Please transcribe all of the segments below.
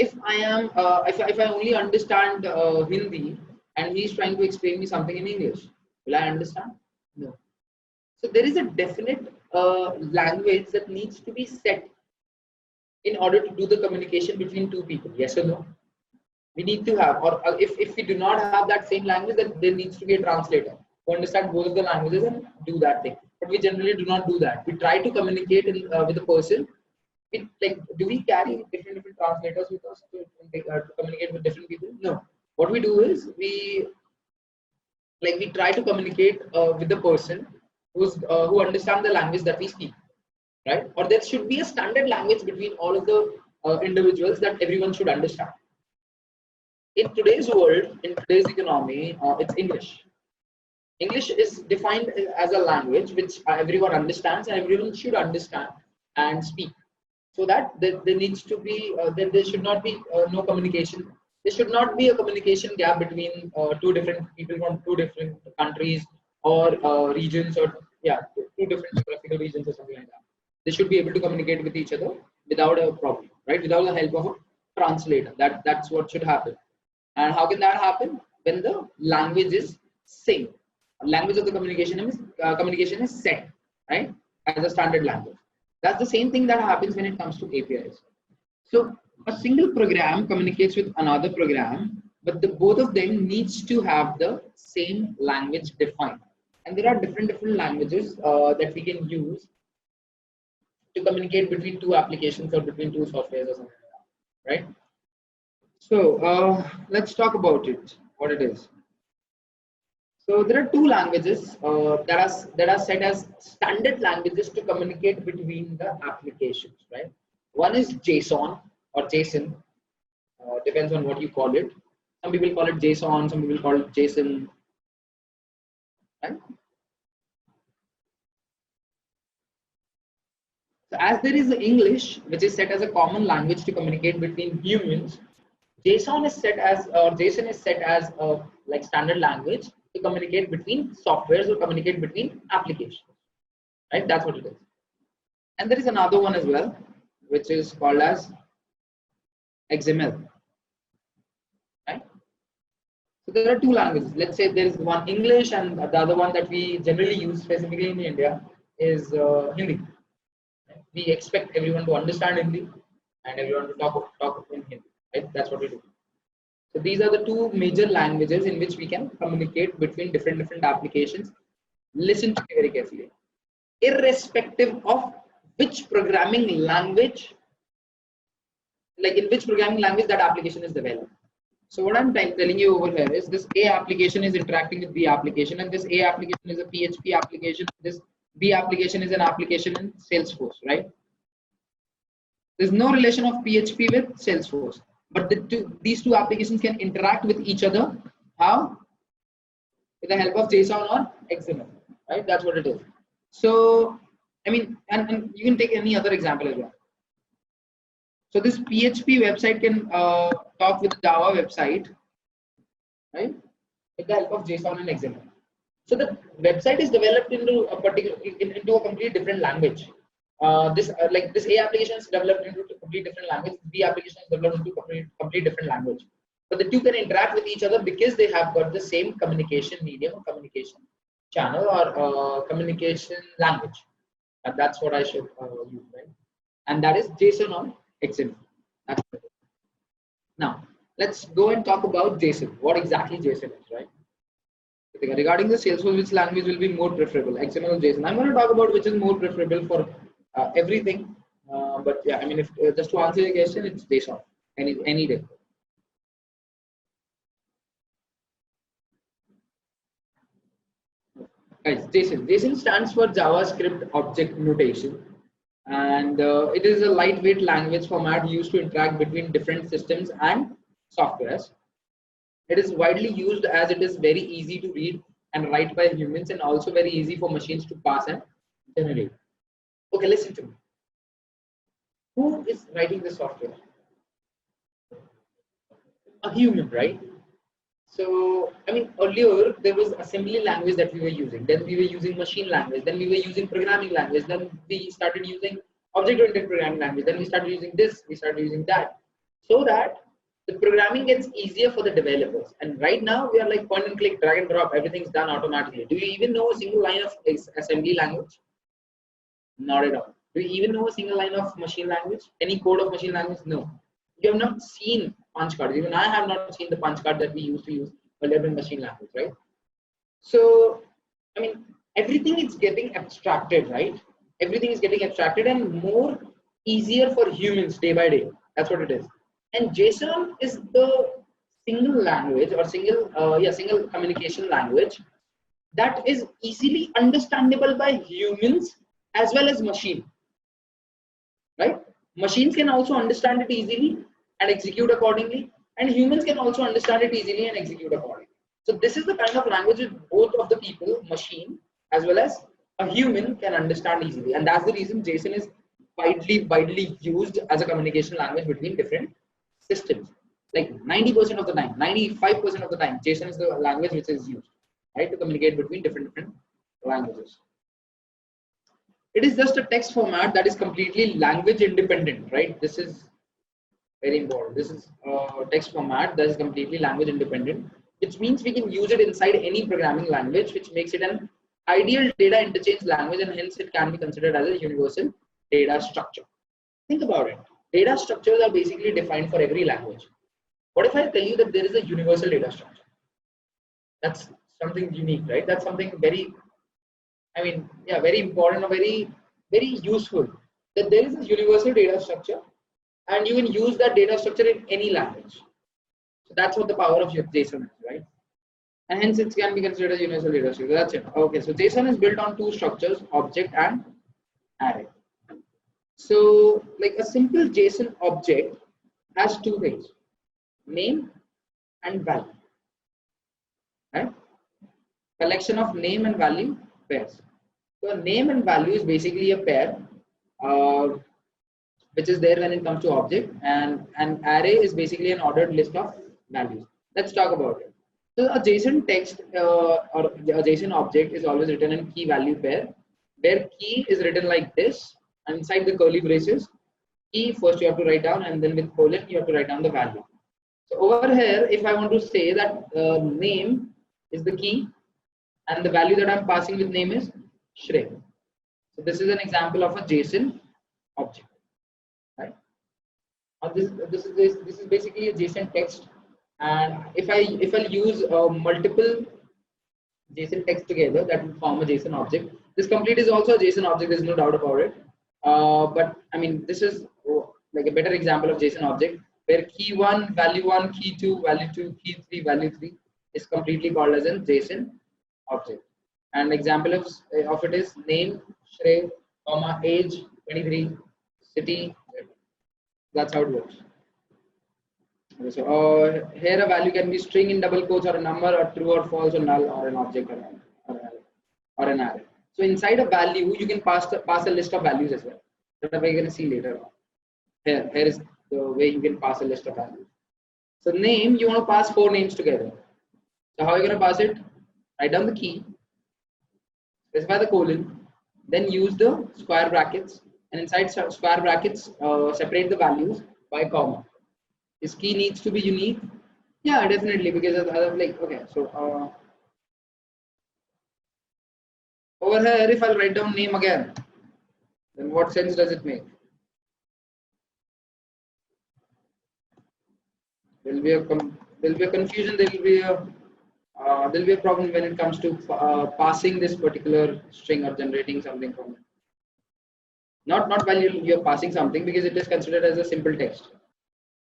if I am if I only understand Hindi and he's trying to explain me something in English, will I understand? No. So there is a definite language that needs to be set in order to do the communication between two people. Yes or no? We need to have, or if we do not have that same language, then there needs to be a translator who understand both of the languages and do that thing. But we generally do not do that. We try to communicate with the person. Like, do we carry different translators with us to communicate with different people? No. What we do is we try to communicate with the person who understand the language that we speak, right? Or there should be a standard language between all of the individuals that everyone should understand. In today's world, in today's economy, it's English. English is defined as a language which everyone understands and everyone should understand and speak. So that there needs to be, there should not be no communication. There should not be a communication gap between two different people from two different countries or regions, or two different geographical regions or something like that. They should be able to communicate with each other without a problem, right? Without the help of a translator. That's what should happen. And how can that happen? When the language is same. Language of the communication is set, right, as a standard language. That's the same thing that happens when it comes to APIs. So a single program communicates with another program, but both of them needs to have the same language defined. And there are different languages that we can use to communicate between two applications or between two softwares or something like that, right? So let's talk about it, what it is. So there are two languages that are set as standard languages to communicate between the applications, right? One is JSON or JSON, depends on what you call it. Some people call it JSON, some people call it JSON, right? So as there is English, which is set as a common language to communicate between humans, JSON is set as, or JSON is set as a like standard language to communicate between softwares or communicate between applications, right? That's what it is. And there is another one as well, which is called as XML, right? So there are two languages. Let's say there is one English, and the other one that we generally use specifically in India is Hindi. We expect everyone to understand Hindi and everyone to talk in Hindi, right? That's what we do. So these are the two major languages in which we can communicate between different applications. Listen to me very carefully. Irrespective of which programming language, like in which programming language that application is developed. So what I'm telling you over here is this A application is interacting with B application, and this A application is a PHP application. This B application is an application in Salesforce, right? There's no relation of PHP with Salesforce. But these two applications can interact with each other. How? With the help of JSON or XML, right? That's what it is. So, I mean, and you can take any other example as well. So this PHP website can talk with Java website, right? With the help of JSON and XML. So the website is developed into a completely different language. This A application is developed into a complete different language. B application is developed into a complete different language. But the two can interact with each other because they have got the same communication medium or communication channel or communication language. And that's what I should use, right? And that is JSON or XML. That's it. Now let's go and talk about JSON. What exactly JSON is, right? Regarding the Salesforce, which language will be more preferable, XML or JSON? I'm going to talk about which is more preferable for everything, but yeah, I mean, if just to answer your question, it's JSON any day. Guys, JSON stands for JavaScript Object Notation, and it is a lightweight language format used to interact between different systems and softwares. It is widely used as it is very easy to read and write by humans, and also very easy for machines to pass and generate. Okay, listen to me. Who is writing the software? A human, right? So, I mean, earlier there was assembly language that we were using. Then we were using machine language. Then we were using programming language. Then we started using object-oriented programming language. Then we started using this. We started using that. so that the programming gets easier for the developers. And right now we are like point and click, drag and drop, everything's done automatically. Do you even know a single line of assembly language? Not at all. Do you even know a single line of machine language? Any code of machine language? No. You have not seen punch cards. Even I have not seen the punch card that we used to use earlier in machine language, right? So, I mean, everything is getting abstracted, right? Everything is getting abstracted and more easier for humans day by day. That's what it is. And JSON is the single language or single communication language that is easily understandable by humans as well as machine, right? Machines can also understand it easily and execute accordingly, and humans can also understand it easily and execute accordingly. So this is the kind of language that both of the people, machine as well as a human, can understand easily, and that's the reason JSON is widely used as a communication language between different systems. Like 90% of the time, 95% of the time, JSON is the language which is used, right, to communicate between different languages. It is just a text format that is completely language independent, right? This is very important. This is a text format that is completely language independent, which means we can use it inside any programming language, which makes it an ideal data interchange language, and hence it can be considered as a universal data structure. Think about it. Data structures are basically defined for every language. What if I tell you that there is a universal data structure? That's something unique, right? That's something very, I mean, yeah, very important or very useful, that there is a universal data structure and you can use that data structure in any language. So that's what the power of JSON is, right? And hence it can be considered a universal data structure. That's it. Okay, so JSON is built on two structures, object and array. So like a simple JSON object has two things, name and value, right? Collection of name and value pairs. So name and value is basically a pair, which is there when it comes to object, and an array is basically an ordered list of values. Let's talk about it. So a JSON text or a JSON object is always written in key value pair, where key is written like this, and inside the curly braces, key first you have to write down, and then with colon you have to write down the value. So over here, if I want to say that name is the key, and the value that I'm passing with name is Shrey. So this is an example of a JSON object, right? This is basically a JSON text, and if I use multiple JSON text together, that will form a JSON object. This complete is also a JSON object. There's no doubt about it. But I mean, this is like a better example of JSON object, where key 1, value 1, key 2, value 2, key 3, value 3 is completely called as a JSON object. And example of it is name, Shrey, comma, age, 23, city. That's how it works. Okay, so here a value can be string in double quotes, or a number, or true or false, or null, or an object, or an array. So inside a value, you can pass a list of values as well. That we're going to see later on. Here is the way you can pass a list of values. So name, you want to pass 4 names together. So how are you going to pass it? Write down the key, specify the colon, then use the square brackets, and inside square brackets separate the values by comma. This key needs to be unique. Yeah, definitely, because of like, okay, so over here, if I'll write down name again, then what sense does it make? There will be a confusion. There will be a problem when it comes to passing this particular string or generating something from it. Not while you're passing something, because it is considered as a simple text.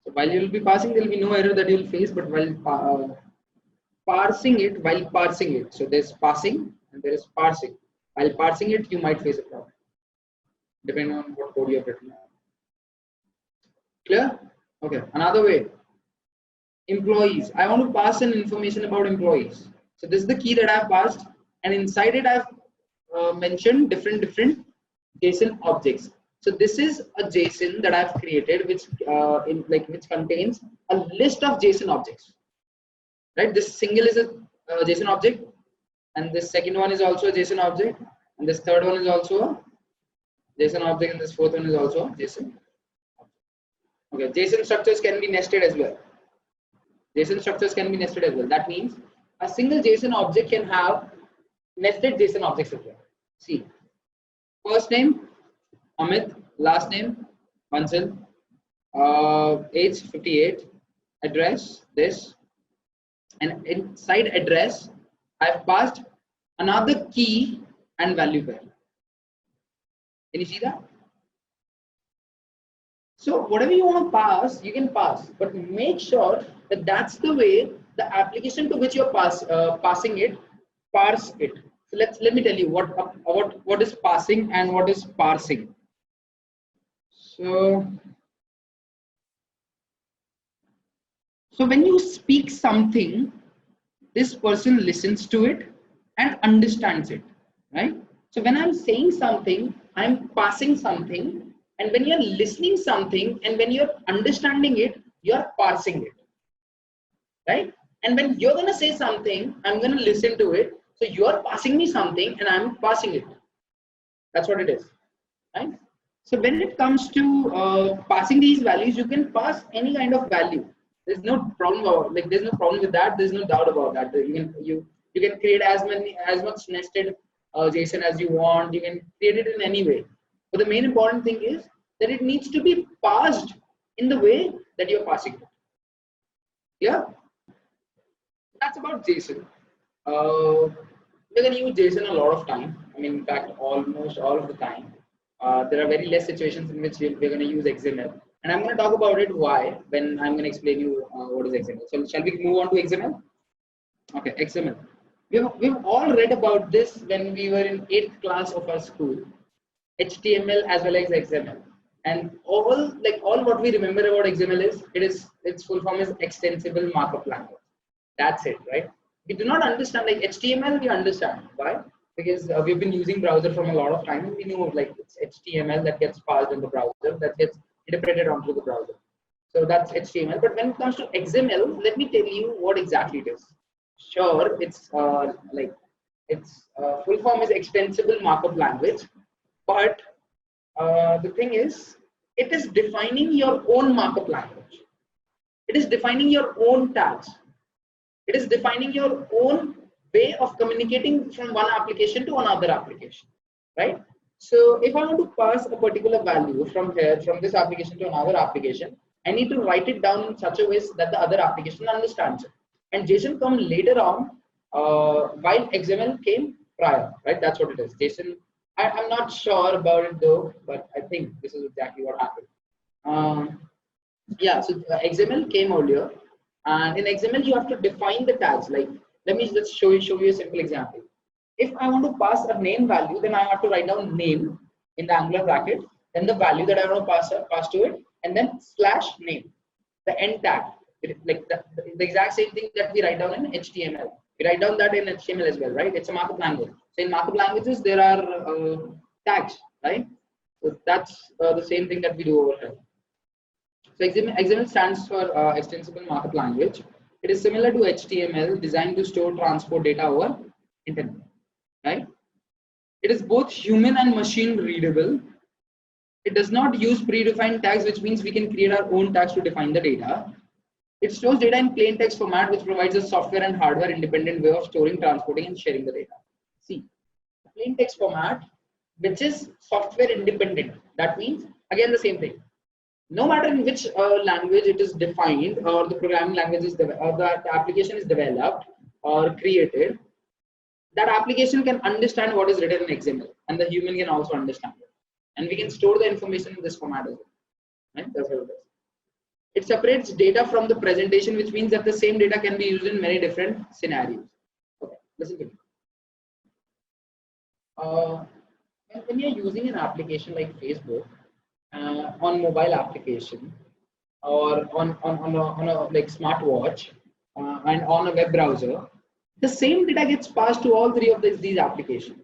So while you will be passing, there will be no error that you will face. But while parsing it, so there's passing and there is parsing. While parsing it, you might face a problem, depending on what code you have written. Clear? Okay. Another way. Employees. I want to pass an information about employees. So this is the key that I've passed, and inside it I've mentioned different JSON objects. So this is a JSON that I've created, which which contains a list of JSON objects. Right? This single is a JSON object, and this second one is also a JSON object, and this third one is also a JSON object, and this fourth one is also a JSON object. Okay, JSON structures can be nested as well. JSON structures can be nested as well. That means a single JSON object can have nested JSON objects as well. See, first name Amit, last name Bansal, age 58, address this, and inside address I've passed another key and value pair. Can you see that? So whatever you want to pass, you can pass, but make sure that that's the way the application to which you're passing it, parse it. So let me tell you what is passing and what is parsing. So when you speak something, this person listens to it and understands it, right? So when I'm saying something, I'm passing something. And when you're listening something and when you're understanding it, you're parsing it, right? And when you're going to say something, I'm going to listen to it. So you're passing me something and I'm passing it. That's what it is, right? So when it comes to passing these values, you can pass any kind of value. There's no problem. There's no problem with that. There's no doubt about that. You can create as much nested JSON as you want. You can create it in any way. But the main important thing is that it needs to be parsed in the way that you're passing it. Yeah, that's about JSON. We're going to use JSON a lot of time. I mean, in fact, almost all of the time. There are very less situations in which we're going to use XML. And I'm going to talk about it why when I'm going to explain you what is XML. So shall we move on to XML? Okay, XML. We've all read about this when we were in 8th class of our school. HTML as well as XML, and all what we remember about XML is its full form is extensible markup language. That's it, right? We do not understand like HTML. We understand why, because we've been using browser from a lot of time. We know like it's HTML that gets passed in the browser, that gets interpreted onto the browser. So that's HTML. But when it comes to XML, let me tell you what exactly it is. Sure, it's full form is extensible markup language. But the thing is, it is defining your own markup language. It is defining your own tags. It is defining your own way of communicating from one application to another application, right? So if I want to pass a particular value from this application to another application, I need to write it down in such a way that the other application understands it. And JSON comes later on, while XML came prior, right? That's what it is. JSON. I'm not sure about it though, but I think this is exactly what happened. Yeah, so XML came earlier, and in XML you have to define the tags. Like, let me just show you a simple example. If I want to pass a name value, then I have to write down name in the angular bracket, then the value that I want to pass to it, and then / name, the end tag. Like the exact same thing that we write down in HTML. We write down that in HTML as well, right? It's a markup language. So in markup languages, there are tags, right? So that's the same thing that we do over here. So XML stands for Extensible Markup Language. It is similar to HTML, designed to store transport data over internet, right? It is both human and machine readable. It does not use predefined tags, which means we can create our own tags to define the data. It stores data in plain text format, which provides a software and hardware independent way of storing, transporting, and sharing the data. See, plain text format, which is software independent. That means, again, the same thing. No matter in which language it is defined, or the programming language is or the application is developed or created, that application can understand what is written in XML, and the human can also understand it. And we can store the information in this format as well. Right? That's how it is. It separates data from the presentation, which means that the same data can be used in many different scenarios. Okay, listen to me. When you're using an application like Facebook, on mobile application, or on a like smartwatch, and on a web browser, the same data gets passed to all three of these applications.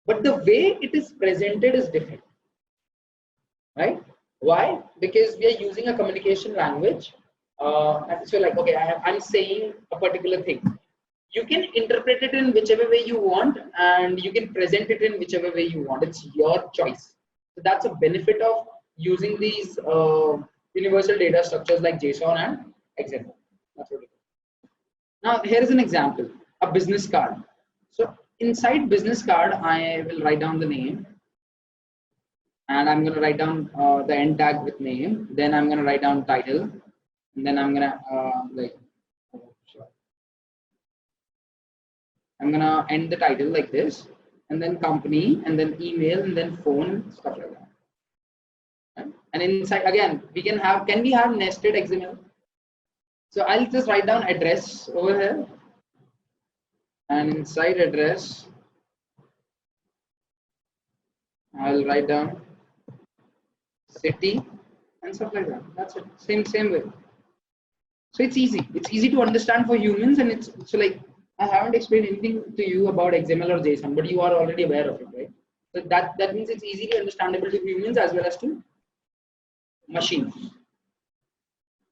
But the way it is presented is different, right? Why? Because we are using a communication language. So like, okay, I'm saying a particular thing. You can interpret it in whichever way you want, and you can present it in whichever way you want. It's your choice. So that's a benefit of using these universal data structures like JSON and XML. That's what it is. Now here is an example, a business card. So inside business card, I will write down the name, and I'm going to write down the end tag with name. Then I'm going to write down title, and then I'm going to I'm going to end the title like this, and then company, and then email, and then phone, stuff like that. Right? And inside again, can we have nested XML? So I'll just write down address over here, and inside address, I'll write down city and stuff like that. That's it. Same way. So it's easy. It's easy to understand for humans, and it's so like I haven't explained anything to you about XML or JSON, but you are already aware of it, right? So that means it's easily understandable to humans as well as to machines.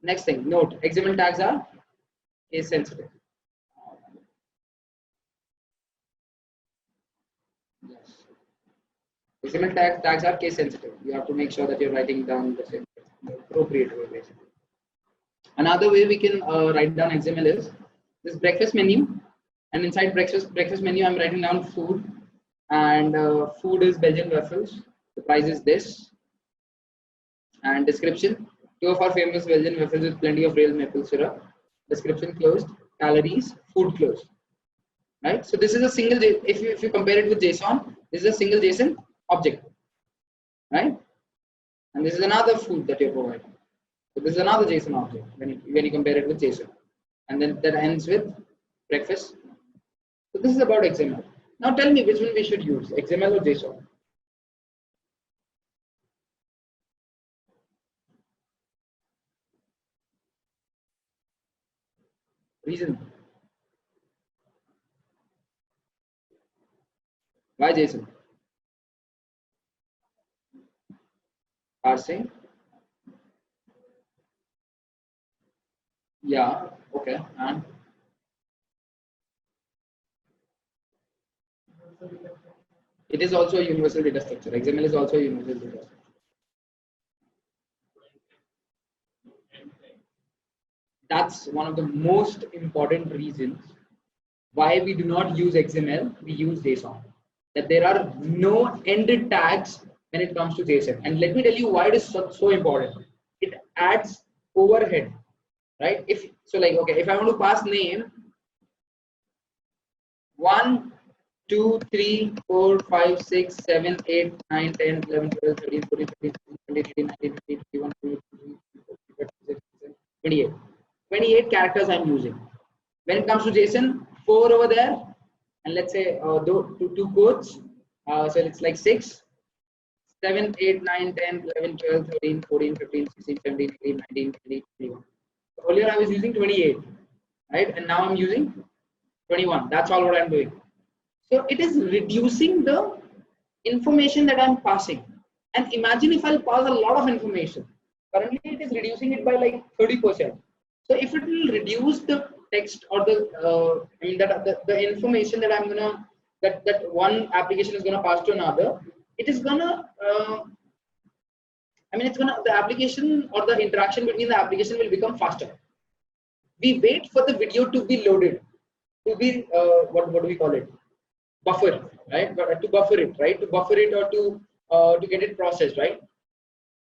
Next thing, note, XML tags are case sensitive. Yes. XML tags are case sensitive. You have to make sure that you're writing down the appropriate way, basically. Another way we can write down XML is this breakfast menu, and inside breakfast menu, I'm writing down food, and food is Belgian waffles. The price is this, and description: 2 of our famous Belgian waffles with plenty of real maple syrup. Description closed. Calories, food closed. Right. So this is a single. If you compare it with JSON, this is a single JSON object, right? And this is another food that you're providing. So this is another JSON object when you compare it with JSON, and then that ends with breakfast. So this is about XML. Now tell me which one we should use, XML or JSON? Reason. Why JSON? Parsing. Yeah. Okay. And it is also a universal data structure. XML is also a universal data structure. That's one of the most important reasons why we do not use XML, we use JSON. That there are no end tags when it comes to JSON. And let me tell you why it is so important. It adds overhead, right? If I want to pass name 1, 2, 3, 4, 5, 6, 7, 8, 9, 10, 11, 12, 13, 14, 15, 16, 17, 18, 19, 20, 21, 22, 23, 24, 28. 28 characters I'm using. When it comes to JSON, 4 over there, and let's say two quotes. So it's like 6, 7, 8, 9, 10, 11, 12, 13, 14, 15, 16, 17, 18, 19, 20, 21. So earlier I was using 28, right? And now I'm using 21. That's all what I'm doing. So it is reducing the information that I'm passing. And imagine if I'll pass a lot of information. Currently it is reducing it by like 30%. So if it will reduce the text or the information that I'm gonna that one application is gonna pass to another, it is gonna the application or the interaction between the application will become faster. We wait for the video to be loaded, to be what do we call it? Buffer, right? To buffer it, right? To buffer it or to get it processed, right?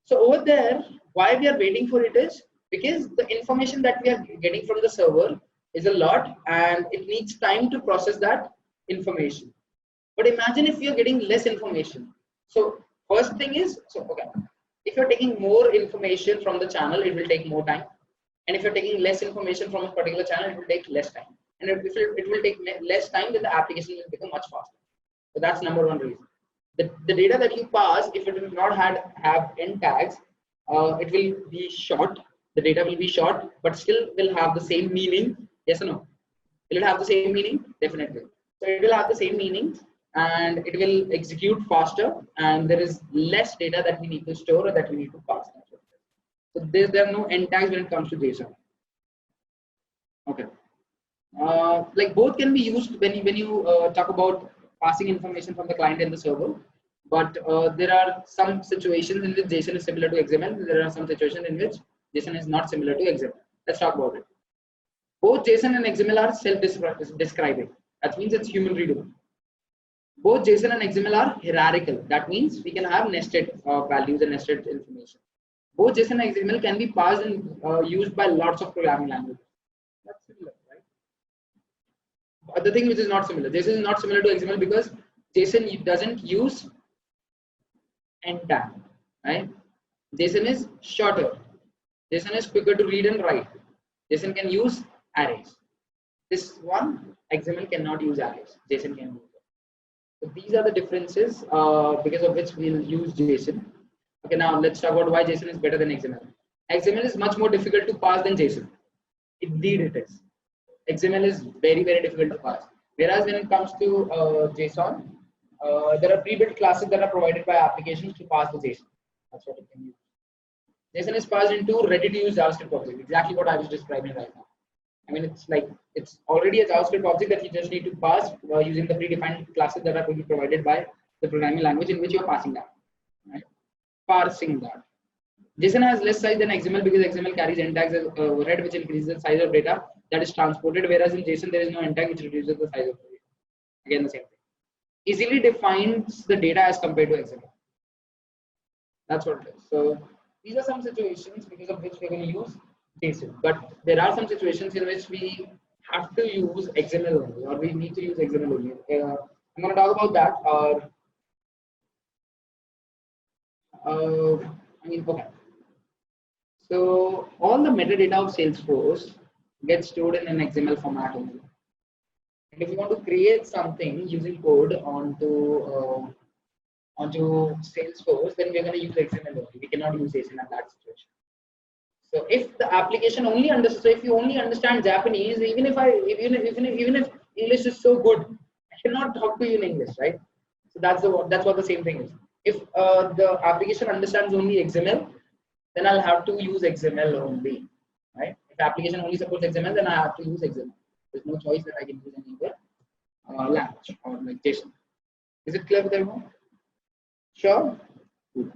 So over there, why we are waiting for it is because the information that we are getting from the server is a lot and it needs time to process that information. But imagine if you're getting less information. So first thing is, if you're taking more information from the channel, it will take more time. And if you're taking less information from a particular channel, it will take less time. And if it will take less time, then the application will become much faster. So that's number one reason. The data that you pass, if it will not have end tags, it will be short. The data will be short, but still will have the same meaning. Yes or no? Will it have the same meaning? Definitely. So it will have the same meaning and it will execute faster, and there is less data that we need to store or that we need to pass. So there are no end tags when it comes to JSON. Okay. Like both can be used when you talk about passing information from the client and the server. But there are some situations in which JSON is similar to XML. There are some situations in which JSON is not similar to XML. Let's talk about it. Both JSON and XML are self-describing. That means it's human readable. Both JSON and XML are hierarchical. That means we can have nested values and nested information. Both JSON and XML can be parsed and used by lots of programming languages. That's similar, right? But the thing which is not similar, JSON is not similar to XML because JSON doesn't use end tag, right? JSON is shorter. JSON is quicker to read and write. JSON can use arrays. This one, XML cannot use arrays. JSON can use it. So these are the differences because of which we'll use JSON. Okay, now let's talk about why JSON is better than XML. XML is much more difficult to parse than JSON. Indeed, it is. XML is very, very difficult to parse. Whereas when it comes to JSON, there are pre-built classes that are provided by applications to parse the JSON. That's what it can use. JSON is parsed into ready-to-use JavaScript object. Exactly what I was describing right now. I mean, it's already a JavaScript object that you just need to parse using the predefined classes that are going to be provided by the programming language in which you are passing that. Right? Parsing that. JSON has less size than XML because XML carries end tags as overhead, which increases the size of data that is transported, whereas in JSON there is no end tag, which reduces the size of the data. Again, the same thing. Easily defines the data as compared to XML. That's what it is. So these are some situations because of which we're going to use JSON. But there are some situations in which we have to use XML only, or we need to use XML only. I'm going to talk about that. Okay. So all the metadata of Salesforce gets stored in an XML format only. And if you want to create something using code onto Salesforce, then we're going to use XML only. We cannot use JSON at that situation. So if the application only understands, so if you only understand Japanese, even if English is so good, I cannot talk to you in English, right? So that's what the same thing is. If the application understands only XML, then I'll have to use XML only, right? If the application only supports XML, then I have to use XML. There's no choice that I can use any other language or like JSON. Is it clear with everyone? Sure. Good.